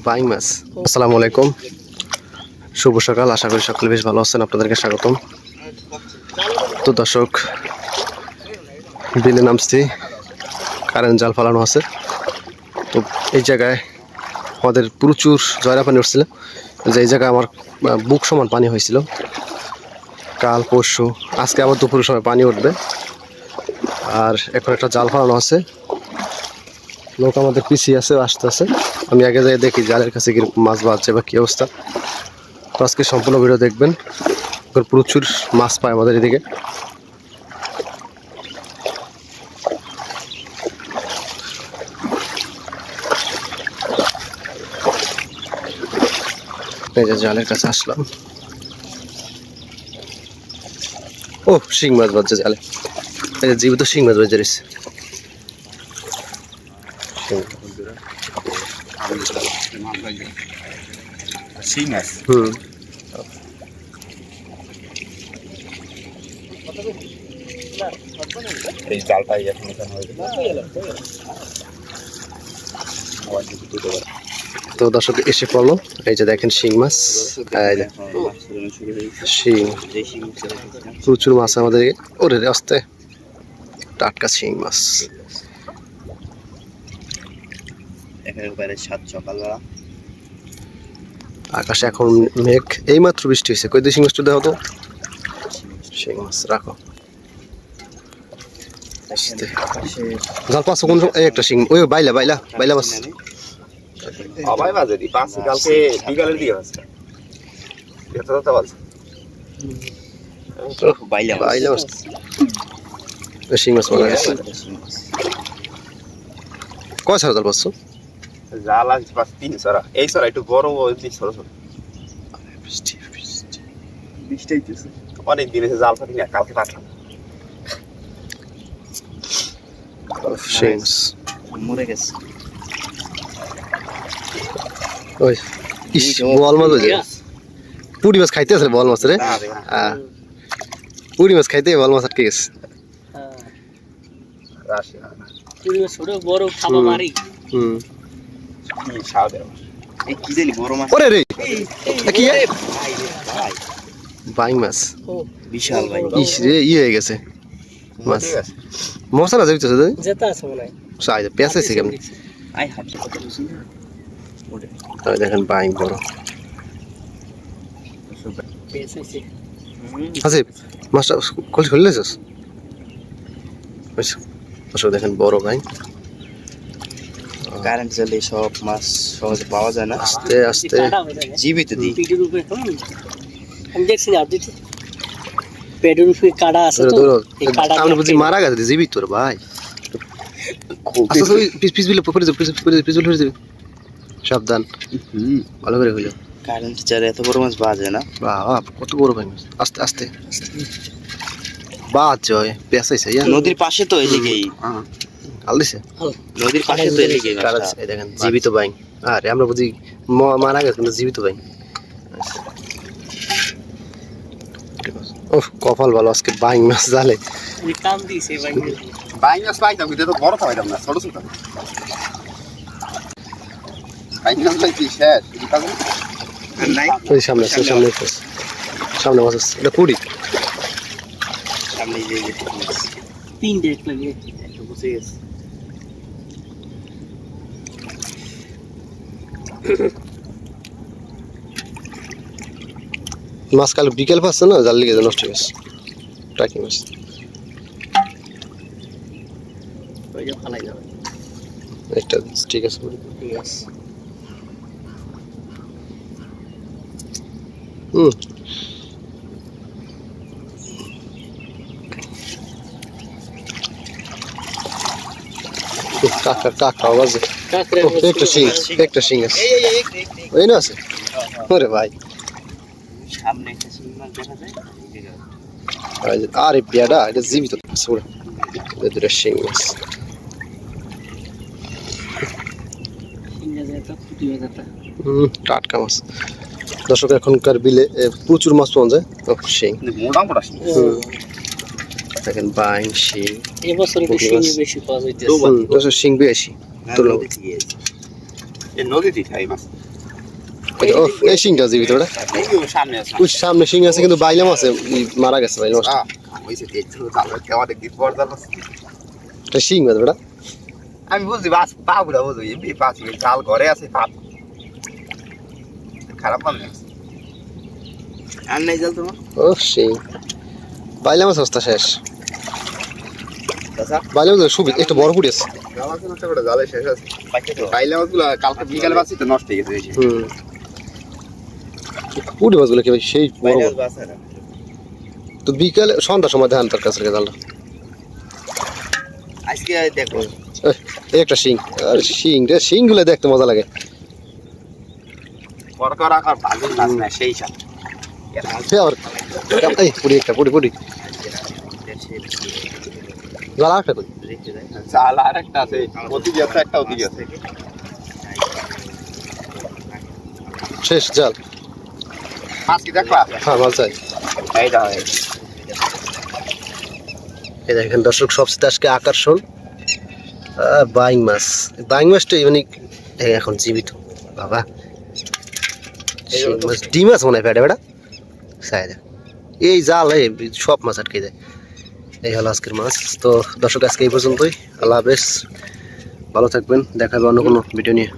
Buying মাছ। আসসালামু আলাইকুম, শুভ সকাল। আশা করি সকলে বেশ ভালো আছেন। আপনাদেরকে স্বাগতম। তো দর্শক, বিলে নামছি, কারেন্ট জাল ফালানো আছে। তো এই জায়গায় আমাদের প্রচুর জয়রা পানি উঠছিল, যে এই জায়গায় আমার বুক সমান পানি হয়েছিল কাল পরশু। আজকে আবার দুপুরের সময় পানি উঠবে। আর এখন একটা জাল ফালানো আছে, লোক আমাদের পিছিয়ে আছে, আসতেছে। আমি আগে যাই দেখি জালের কাছে কি মাছ বাজছে বা কি অবস্থা। তো আজকে সম্পূর্ণ ভিডিও দেখবেন। প্রচুর মাছ পায় আমাদের এদিকে। এই যে জালের কাছে আসলাম। ও, শিং মাছ বাজছে জালে। এই যে জীবিত শিং মাছ বাজে রয়েছে। তো দর্শক এসে পড়লো, এই যে দেখেন শিং মাছ, শিং, প্রচুর মাছ আমাদের। ওরে আস্তে, টাটকা শিং মাছ। আকাশে এখন মেঘ, এই মাত্র বৃষ্টি হয়েছে। কই দিয়ে শিং মাছটা দেখো তো। শিং মাছ রাখো। জাল পাঁচশো কোন এই একটা শিং, ওই বাইলা বাইলা বাইলা মাছ। শিং মাছ মারা গেছে। কয় ছাড়া জাল পাঁচশো? জাল আজ 5-3 ছড়া। এই ছড়া একটু বড়, ওই ছড়া ছড়া। বৃষ্টি হইতেছে অনেক দিন জাল ফাটি না, কালকে পাঠাম। মরে গেছে। ওই ইস, বল মাছ হয়ে যায়। পুরি মাছ খাইতে আছে বল মাছ রে। পুরি মাছ খাইতে বল মাছ আটকে গেছে। পুরি মাছ ছোট বড় খাবা মারি। কি স্বাদ এর। এই কি জানি বড় মাছ। ওরে রে, কি বাইং মাছ, বিশাল ভাই। ইস রে, হয়ে গেছে মাছ। মশলা যাইতেছে তো যেটা আছে মনে হয় সাইজে পেঁচাইছে কেমন। আই হাত কত বুঝি না। ওই দেখেন বাইং বড় পেছাইছে। আছে। মাছটা খুলে লেছিস? আসলে দেখেন বড় বাইং। কারেন্ট জালে সব মাছ সহজে পাওয়া যায় না। আস্তে আস্তে জীবিত দি পিঠের উপরে আমি দেখছি না দিতে। পেটের উপরে কাটা আছে তো, এই কাটা আমি বুঝি মারা গেছে জীবিত তোর ভাই। আচ্ছা তুই পিস পিস বিলে পড়ে যাবে, পিস বিলে পড়ে যাবে। সাবধান, ভালো করে হইলো। কারেন্ট জালে এত বড় মাছ বাজে না। বাহ, কত বড় বাইং মাছ। আস্তে আস্তে বাজ জয় পেঁচাইছে। নদীর পাশে তো এই দিকেই হাল দিছে। নদীর পাশে তো এই দিকেই মাছ। এই দেখেন জীবিত বাইং। আরে আমরা বুঝি মারা গেছে, কিন্তু জীবিত বাইং। ও কপাল ভালো, আজকে বাইং মাছ জালে। কাম দিছে ভাই। বাইং মাছ পাইতাম, কিন্তু বড় পাইতাম না, ছোট ছোট। বাইং মাছ পাইছি শেষ। নাই ওই সামনে সামনে সামনে মাছ আছে। এটা পুরি সামনে যে মাছ। তিন ডেট লাগে একটু বুঝে গেছে। মাছ কাল বিকেল পাচ্ছে না, জাল লেগে নষ্ট হয়ে গেছে। টাকি মাছ ওই যে ফালাই যাবে। একটা ঠিক আছে, ঠিক আছে। কাকা কাকা বাজে। একটা শিং, একটা শিং আছে। ওই না আছে। ওরে ভাই, সামনে একটা শিং মাছ দেখা যায়। আরে বিয়াটা এটা জীবিত পুরো। দুটো শিং মাছ। টাটকা মাছ। দর্শক, এখনকার বিলে প্রচুর মাছ পাওয়া যায়। শিং, মোটা মোটা শিং। দেখেন বাইং, শিং। এবছর একটু শিং বেশি পাওয়া যাইতেছে। শিং বেশি। তুললাম এই নদীতে খাই মাছ ও এই শিংটা আছে ভিতরে এই সামনে আছে ওই সামনে শিং আছে কিন্তু বাইলাম আছে মারা গেছে বাইলাম আছে ওইসে দেখছো তাহলে কেমন দিন পর জানো এটা শিং আছে বেটা আমি বুঝছি বাস পাবুরা বুঝো এমনি পাঁচ জাল ঘরে আছে পাপ খারাপ না আর নাই জাল তোমার ও শিং বাইলাম আছে অবস্থা শেষ দাদা বাইলাম তো সুবি একটু বড় পুড়ি আছে জাল আছে না একটা জালে শেষ আছে পাইলে মাছগুলো কালকে বিকালে বাসি তো নষ্ট হয়ে গেছে পুড়ি মাছগুলো কি ভাই সেই বড় বাইরে বড়। বাসা না তো বিকালে সন্ধ্যার সময় ধান তার কাছে জানলা আজকে দেখো এই একটা শিং আর শিং রে শিং গুলো দেখতে মজা লাগে বড়কর আকার ভালো মাছ না সেই সব আর এই পুরি একটা পুরি জালা একটা কই জাল আর একটা আছে ওদিকে আছে একটা ওদিকে আছে শেষ জাল মাছ কি দেখবা হ্যাঁ মাল চাই এই দাও এই দেখেন দর্শক সবচেয়ে আজকে আকর্ষণ বাইং মাছটা মানে এখন জীবিত বাবা শিং মাছ ডিম মাছ মনে হয় পেটে বেটা সাইড এই জাল এই সব মাছ আটকে যায় এই হলো আজকের মাছ তো দর্শক আজকে এই পর্যন্তই আল্লাহ হাফেজ ভালো থাকবেন দেখা হবে অন্য কোনো ভিডিও নিয়ে